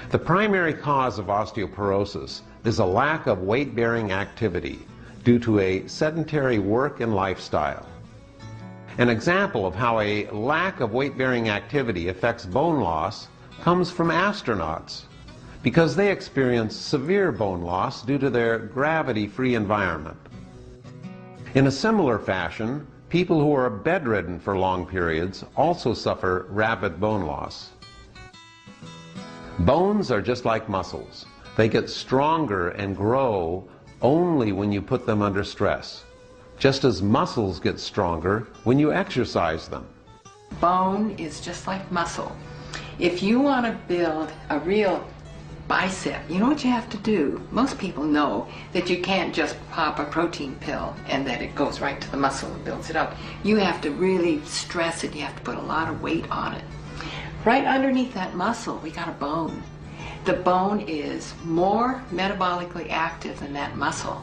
The primary cause of osteoporosis is a lack of weight-bearing activity due to a sedentary work and lifestyle. An example of how a lack of weight-bearing activity affects bone loss comes from astronauts, because they experience severe bone loss due to their gravity-free environment. In a similar fashion, people who are bedridden for long periods also suffer rapid bone loss. Bones are just like muscles. They get stronger and grow only when you put them under stress, just as muscles get stronger when you exercise them. Bone is just like muscle. If you want to build a real bicep, you know what you have to do? Most people know that you can't just pop a protein pill and that it goes right to the muscle and builds it up. You have to really stress it. You have to put a lot of weight on it. Right underneath that muscle, we got a bone. The bone is more metabolically active than that muscle.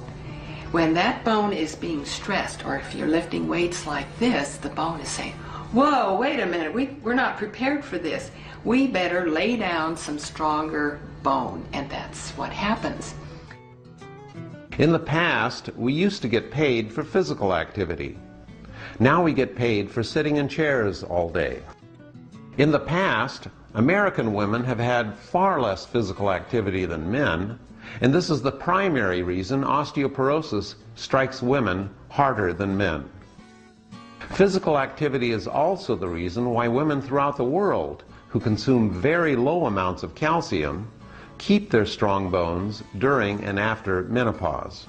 When that bone is being stressed, or if you're lifting weights like this, the bone is saying, whoa, wait a minute, we're not prepared for this. We better lay down some stronger bone, and that's what happens. In the past, we used to get paid for physical activity. Now we get paid for sitting in chairs all day. In the past, American women have had far less physical activity than men, and this is the primary reason osteoporosis strikes women harder than men. Physical activity is also the reason why women throughout the world who consume very low amounts of calcium keep their strong bones during and after menopause.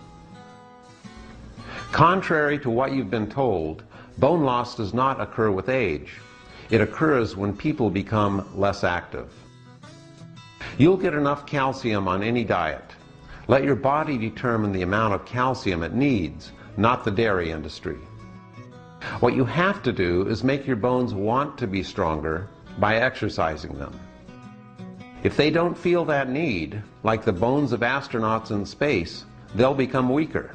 Contrary to what you've been told, bone loss does not occur with age. It occurs when people become less active. You'll get enough calcium on any diet. Let your body determine the amount of calcium it needs, not the dairy industry. What you have to do is make your bones want to be stronger by exercising them. If they don't feel that need, like the bones of astronauts in space, they'll become weaker.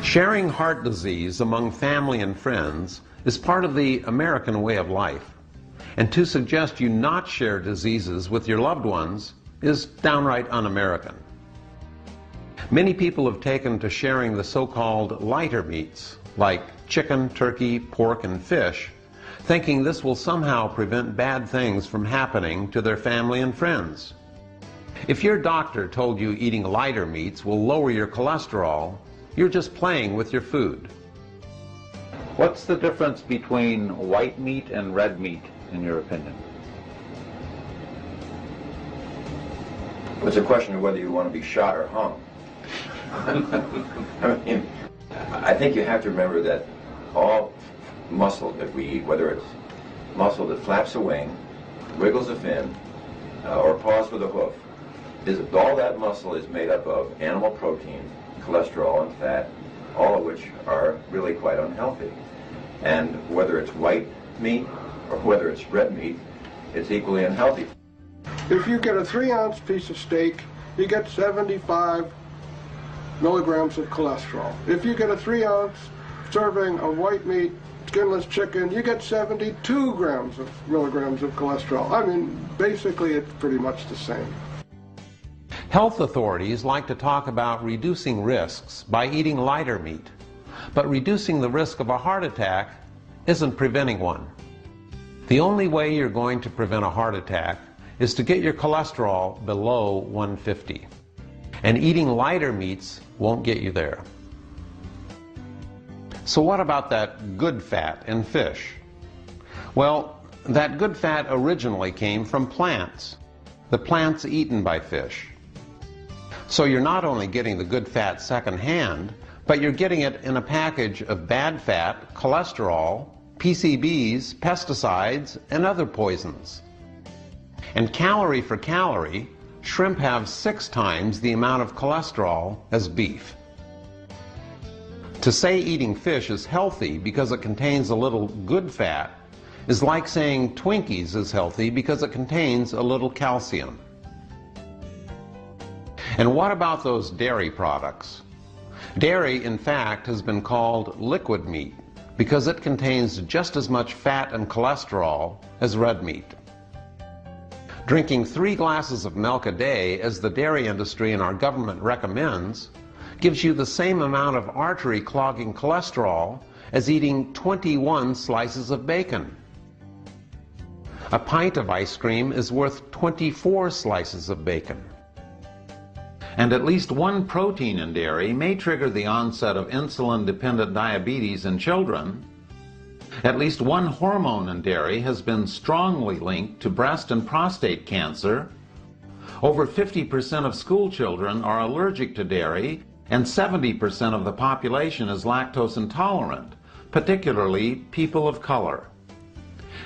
Sharing heart disease among family and friends is part of the American way of life, and to suggest you not share diseases with your loved ones is downright un-American. Many people have taken to sharing the so-called lighter meats, like chicken, turkey, pork, and fish, thinking this will somehow prevent bad things from happening to their family and friends. If your doctor told you eating lighter meats will lower your cholesterol, you're just playing with your food. What's the difference between white meat and red meat, in your opinion? It's a question of whether you want to be shot or hung. I think you have to remember that all muscle that we eat, whether it's muscle that flaps a wing, wiggles a fin, or paws with a hoof, all that muscle is made up of animal protein, cholesterol, and fat, all of which are really quite unhealthy. And whether it's white meat or whether it's red meat, it's equally unhealthy. If you get a 3-ounce piece of steak, you get 75 milligrams of cholesterol. If you get a 3-ounce serving of white meat, skinless chicken, you get 72 milligrams of cholesterol. I mean, basically it's pretty much the same. Health authorities like to talk about reducing risks by eating lighter meat, but reducing the risk of a heart attack isn't preventing one. The only way you're going to prevent a heart attack is to get your cholesterol below 150. And eating lighter meats won't get you there. So what about that good fat in fish? Well, that good fat originally came from plants, the plants eaten by fish. So you're not only getting the good fat secondhand, but you're getting it in a package of bad fat, cholesterol, PCBs, pesticides, and other poisons. And calorie for calorie, shrimp have 6 times the amount of cholesterol as beef. To say eating fish is healthy because it contains a little good fat is like saying Twinkies is healthy because it contains a little calcium. And what about those dairy products? Dairy, in fact, has been called liquid meat because it contains just as much fat and cholesterol as red meat. Drinking 3 glasses of milk a day, as the dairy industry and our government recommends, gives you the same amount of artery-clogging cholesterol as eating 21 slices of bacon. A pint of ice cream is worth 24 slices of bacon. And at least one protein in dairy may trigger the onset of insulin-dependent diabetes in children. At least one hormone in dairy has been strongly linked to breast and prostate cancer. Over 50% of school children are allergic to dairy, and 70% of the population is lactose intolerant, particularly people of color.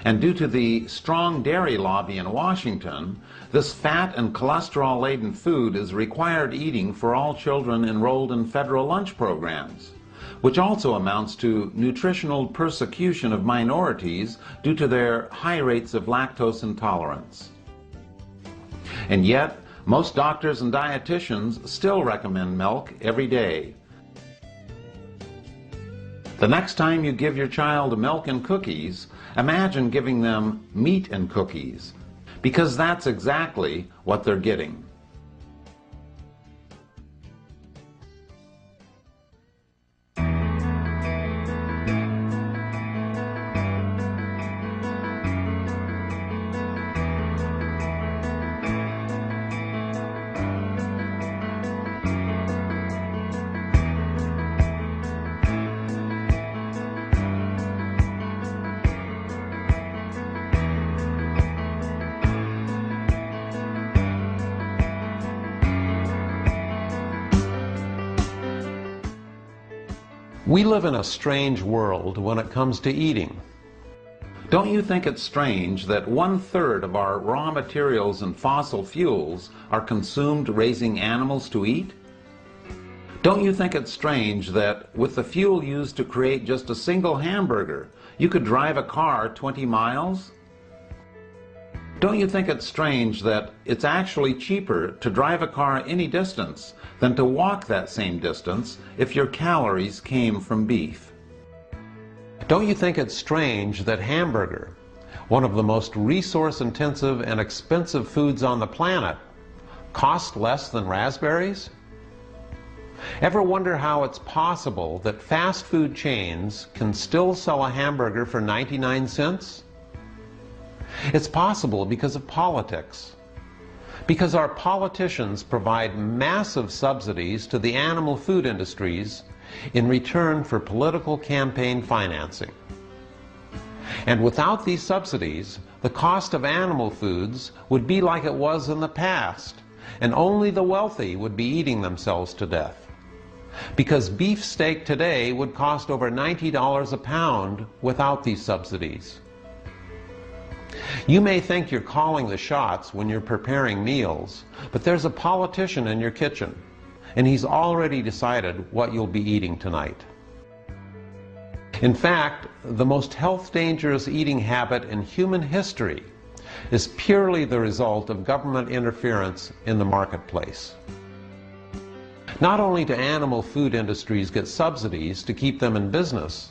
And due to the strong dairy lobby in Washington, this fat and cholesterol-laden food is required eating for all children enrolled in federal lunch programs, which also amounts to nutritional persecution of minorities due to their high rates of lactose intolerance. And yet, most doctors and dietitians still recommend milk every day. The next time you give your child milk and cookies, imagine giving them meat and cookies, because that's exactly what they're getting. We live in a strange world when it comes to eating. Don't you think it's strange that 1/3 of our raw materials and fossil fuels are consumed raising animals to eat? Don't you think it's strange that with the fuel used to create just a single hamburger, you could drive a car 20 miles? Don't you think it's strange that it's actually cheaper to drive a car any distance than to walk that same distance if your calories came from beef? Don't you think it's strange that hamburger, one of the most resource-intensive and expensive foods on the planet, costs less than raspberries? Ever wonder how it's possible that fast food chains can still sell a hamburger for 99 cents? It's possible because of politics. Because our politicians provide massive subsidies to the animal food industries in return for political campaign financing. And without these subsidies, the cost of animal foods would be like it was in the past, and only the wealthy would be eating themselves to death. Because beef steak today would cost over $90 a pound without these subsidies. You may think you're calling the shots when you're preparing meals, but there's a politician in your kitchen, and he's already decided what you'll be eating tonight. In fact, the most health-dangerous eating habit in human history is purely the result of government interference in the marketplace. Not only do animal food industries get subsidies to keep them in business,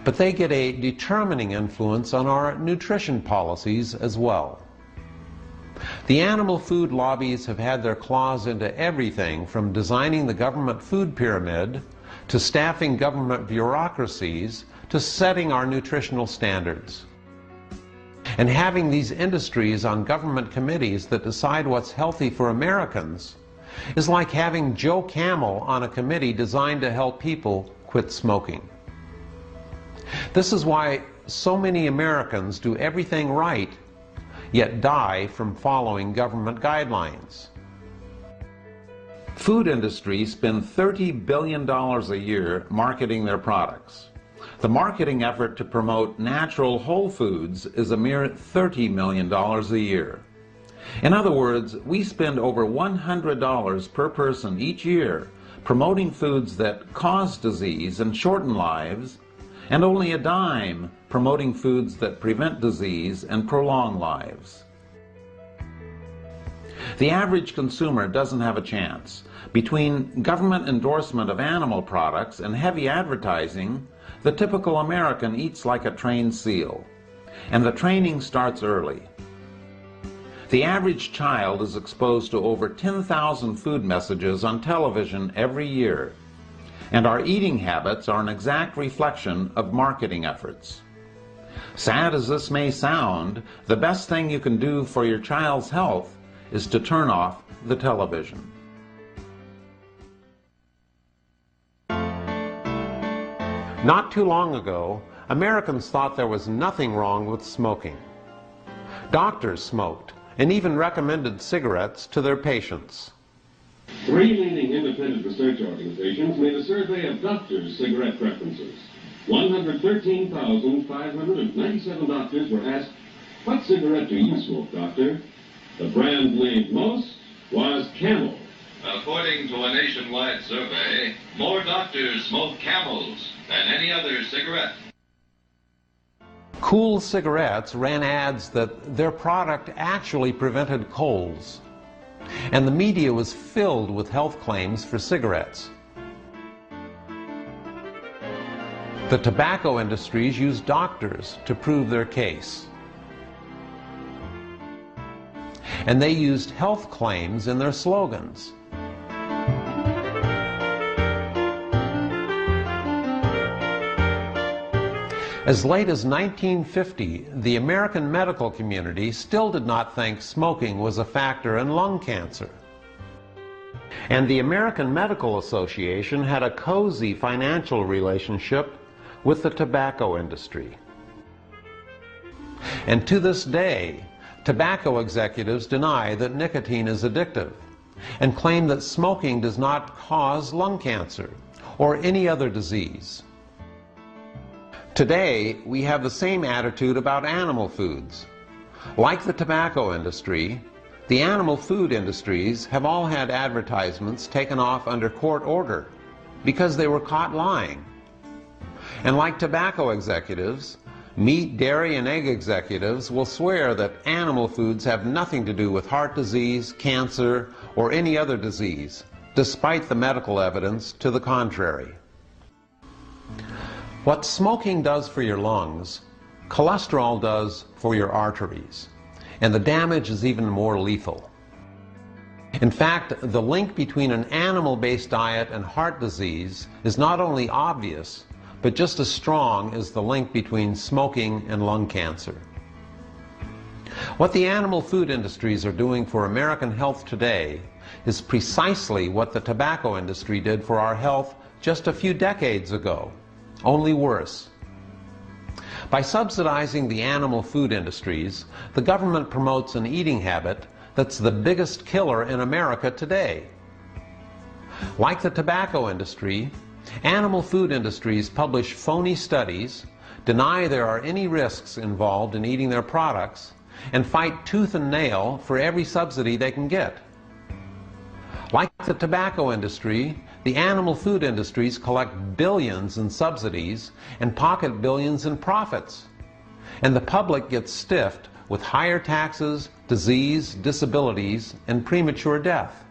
but they get a determining influence on our nutrition policies as well. The animal food lobbies have had their claws into everything from designing the government food pyramid, to staffing government bureaucracies, to setting our nutritional standards. And having these industries on government committees that decide what's healthy for Americans is like having Joe Camel on a committee designed to help people quit smoking. This is why so many Americans do everything right, yet die from following government guidelines. Food industries spend $30 billion a year marketing their products. The marketing effort to promote natural whole foods is a mere $30 million a year. In other words, we spend over $100 per person each year promoting foods that cause disease and shorten lives, and only a dime promoting foods that prevent disease and prolong lives. The average consumer doesn't have a chance. Between government endorsement of animal products and heavy advertising, the typical American eats like a trained seal. And the training starts early. The average child is exposed to over 10,000 food messages on television every year. And our eating habits are an exact reflection of marketing efforts. Sad as this may sound, the best thing you can do for your child's health is to turn off the television. Not too long ago, Americans thought there was nothing wrong with smoking. Doctors smoked and even recommended cigarettes to their patients. 3 leading independent research organizations made a survey of doctors' cigarette preferences. 113,597 doctors were asked, "What cigarette do you smoke, doctor?" The brand named most was Camel. According to a nationwide survey, more doctors smoke Camels than any other cigarette. Cool cigarettes ran ads that their product actually prevented colds, and the media was filled with health claims for cigarettes. The tobacco industries used doctors to prove their case, and they used health claims in their slogans. As late as 1950, the American medical community still did not think smoking was a factor in lung cancer. And the American Medical Association had a cozy financial relationship with the tobacco industry. And to this day, tobacco executives deny that nicotine is addictive and claim that smoking does not cause lung cancer or any other disease. Today, we have the same attitude about animal foods. Like the tobacco industry, the animal food industries have all had advertisements taken off under court order because they were caught lying. And like tobacco executives, meat, dairy, and egg executives will swear that animal foods have nothing to do with heart disease, cancer, or any other disease, despite the medical evidence to the contrary. What smoking does for your lungs, cholesterol does for your arteries, and the damage is even more lethal. In fact, the link between an animal-based diet and heart disease is not only obvious, but just as strong as the link between smoking and lung cancer. What the animal food industries are doing for American health today is precisely what the tobacco industry did for our health just a few decades ago, only worse. By subsidizing the animal food industries, the government promotes an eating habit that's the biggest killer in America today. Like the tobacco industry, animal food industries publish phony studies, deny there are any risks involved in eating their products, and fight tooth and nail for every subsidy they can get. Like the tobacco industry, the animal food industries collect billions in subsidies and pocket billions in profits. And the public gets stiffed with higher taxes, disease, disabilities, and premature death.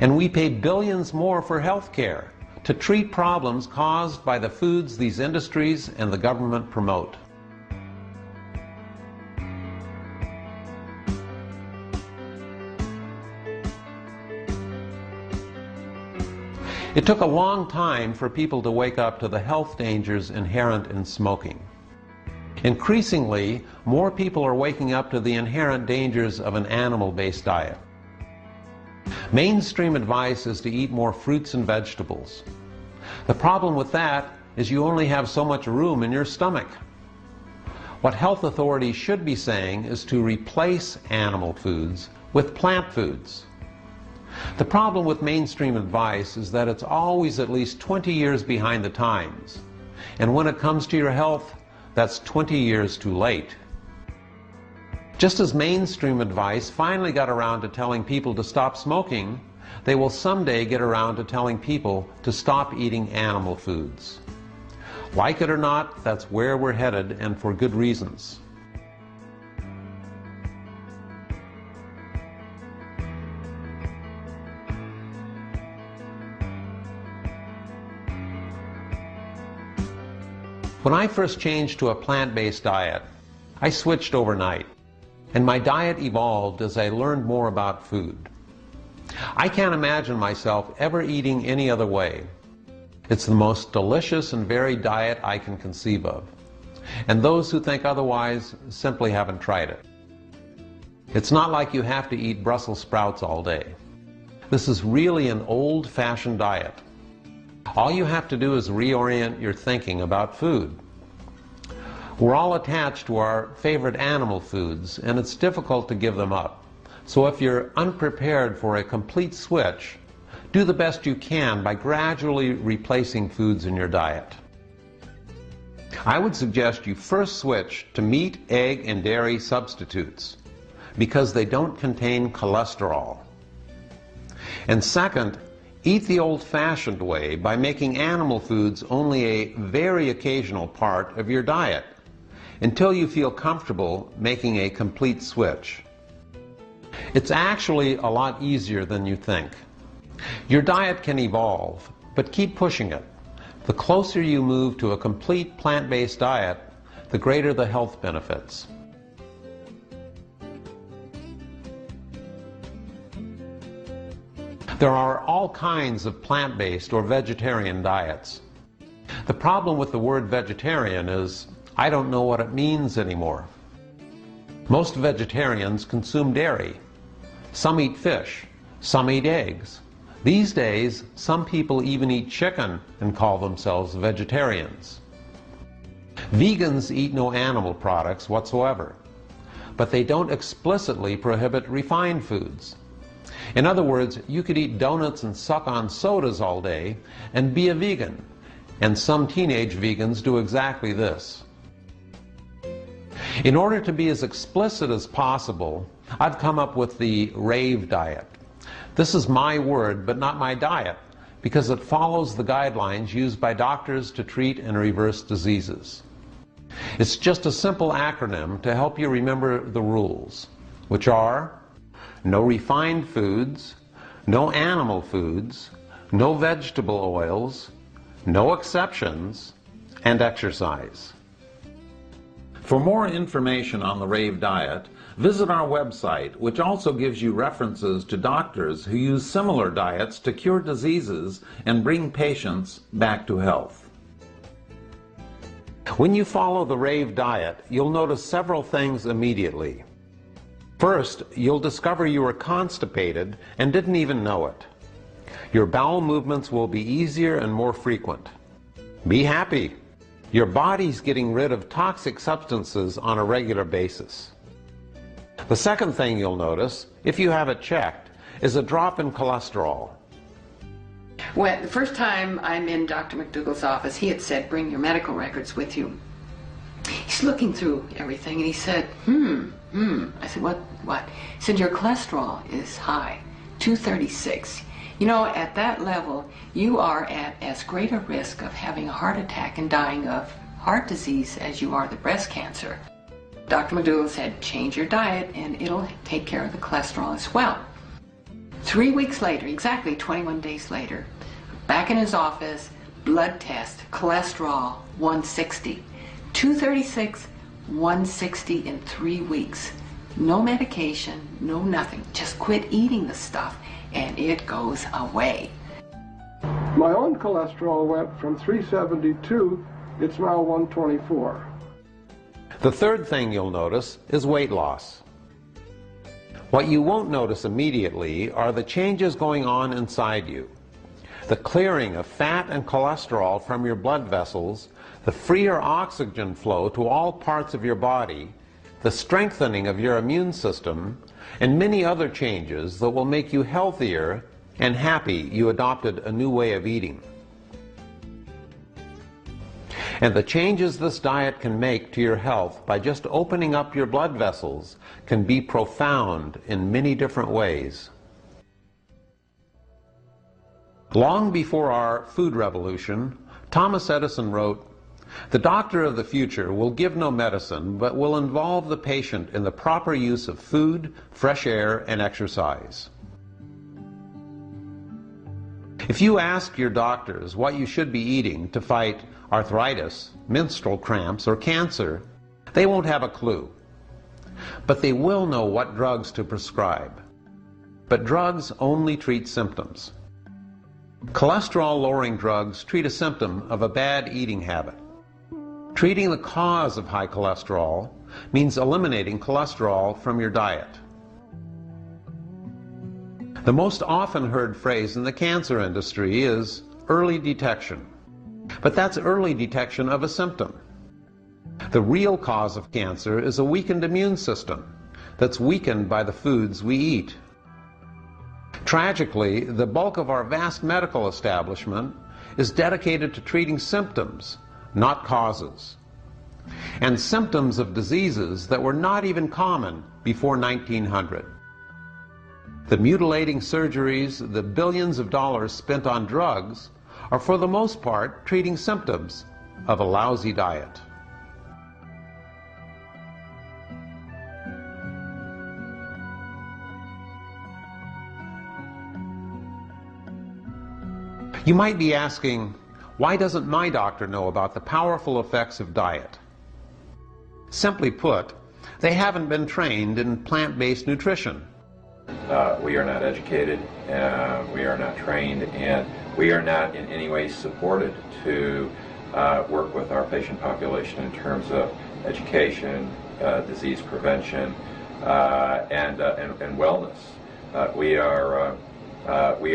And we pay billions more for health care to treat problems caused by the foods these industries and the government promote. It took a long time for people to wake up to the health dangers inherent in smoking. Increasingly, more people are waking up to the inherent dangers of an animal-based diet. Mainstream advice is to eat more fruits and vegetables. The problem with that is you only have so much room in your stomach. What health authorities should be saying is to replace animal foods with plant foods. The problem with mainstream advice is that it's always at least 20 years behind the times. And when it comes to your health, that's 20 years too late. Just as mainstream advice finally got around to telling people to stop smoking, they will someday get around to telling people to stop eating animal foods. Like it or not, that's where we're headed, and for good reasons. When I first changed to a plant-based diet, I switched overnight, and my diet evolved as I learned more about food. I can't imagine myself ever eating any other way. It's the most delicious and varied diet I can conceive of, and those who think otherwise simply haven't tried it. It's not like you have to eat Brussels sprouts all day. This is really an old-fashioned diet. All you have to do is reorient your thinking about food. We're all attached to our favorite animal foods, and it's difficult to give them up. So if you're unprepared for a complete switch, do the best you can by gradually replacing foods in your diet. I would suggest you first switch to meat, egg, and dairy substitutes because they don't contain cholesterol. And second, eat the old-fashioned way by making animal foods only a very occasional part of your diet until you feel comfortable making a complete switch. It's actually a lot easier than you think. Your diet can evolve, but keep pushing it. The closer you move to a complete plant-based diet, the greater the health benefits. There are all kinds of plant-based or vegetarian diets. The problem with the word vegetarian is I don't know what it means anymore. Most vegetarians consume dairy. Some eat fish. Some eat eggs. These days, some people even eat chicken and call themselves vegetarians. Vegans eat no animal products whatsoever, but they don't explicitly prohibit refined foods. In other words, you could eat donuts and suck on sodas all day and be a vegan, and some teenage vegans do exactly this. In order to be as explicit as possible, I've come up with the RAVE diet. This is my word, but not my diet, because it follows the guidelines used by doctors to treat and reverse diseases. It's just a simple acronym to help you remember the rules, which are no refined foods, no animal foods, no vegetable oils, no exceptions, and exercise. For more information on the RAVE diet, visit our website, which also gives you references to doctors who use similar diets to cure diseases and bring patients back to health. When you follow the RAVE diet, you'll notice several things immediately. First, you'll discover you were constipated and didn't even know it. Your bowel movements will be easier and more frequent. Be happy. Your body's getting rid of toxic substances on a regular basis. The second thing you'll notice, if you have it checked, is a drop in cholesterol. When the first time I'm in Dr. McDougall's office, he had said, bring your medical records with you. He's looking through everything and he said, I said, what? He said, your cholesterol is high, 236. You know, at that level, you are at as great a risk of having a heart attack and dying of heart disease as you are the breast cancer. Dr. McDougall said, change your diet and it'll take care of the cholesterol as well. 3 weeks later, exactly 21 days later, back in his office, blood test, cholesterol 160. 236, 160 in 3 weeks. No medication, no nothing. Just quit eating the stuff and it goes away. My own cholesterol went from 372, it's now 124. The third thing you'll notice is weight loss. What you won't notice immediately are the changes going on inside you. The clearing of fat and cholesterol from your blood vessels, the freer oxygen flow to all parts of your body, the strengthening of your immune system, and many other changes that will make you healthier and happy you adopted a new way of eating. And the changes this diet can make to your health by just opening up your blood vessels can be profound in many different ways. Long before our food revolution, Thomas Edison wrote, "The doctor of the future will give no medicine, but will involve the patient in the proper use of food, fresh air, and exercise." If you ask your doctors what you should be eating to fight arthritis, menstrual cramps, or cancer, they won't have a clue. But they will know what drugs to prescribe. But drugs only treat symptoms. Cholesterol-lowering drugs treat a symptom of a bad eating habit. Treating the cause of high cholesterol means eliminating cholesterol from your diet. The most often heard phrase in the cancer industry is, early detection. But that's early detection of a symptom. The real cause of cancer is a weakened immune system that's weakened by the foods we eat. Tragically, the bulk of our vast medical establishment is dedicated to treating symptoms, not causes. And symptoms of diseases that were not even common before 1900. The mutilating surgeries, the billions of dollars spent on drugs, are for the most part treating symptoms of a lousy diet. You might be asking, why doesn't my doctor know about the powerful effects of diet? Simply put, they haven't been trained in plant-based nutrition. We are not educated, we are not trained, and we are not in any way supported to work with our patient population in terms of education, disease prevention, and wellness. We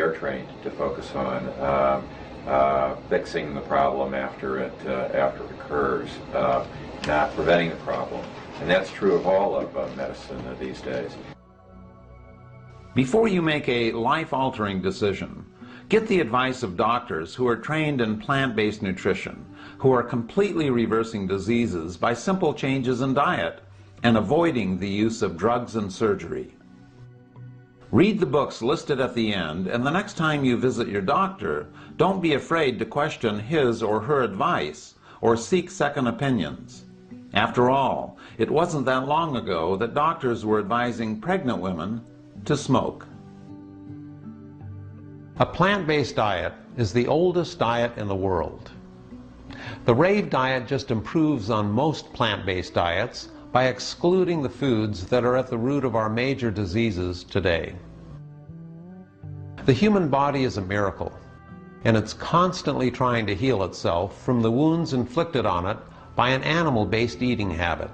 are trained to focus on fixing the problem after it occurs, not preventing the problem. And that's true of all of medicine these days. Before you make a life-altering decision, get the advice of doctors who are trained in plant-based nutrition, who are completely reversing diseases by simple changes in diet and avoiding the use of drugs and surgery. Read the books listed at the end, and the next time you visit your doctor, don't be afraid to question his or her advice or seek second opinions. After all, it wasn't that long ago that doctors were advising pregnant women to smoke. A plant-based diet is the oldest diet in the world. The rave diet just improves on most plant-based diets by excluding the foods that are at the root of our major diseases today. The human body is a miracle, and it's constantly trying to heal itself from the wounds inflicted on it by an animal-based eating habit.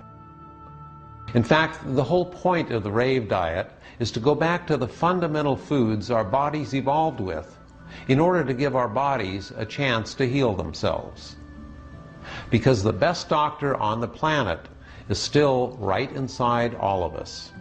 In fact, the whole point of the rave diet is to go back to the fundamental foods our bodies evolved with in order to give our bodies a chance to heal themselves. Because the best doctor on the planet is still right inside all of us.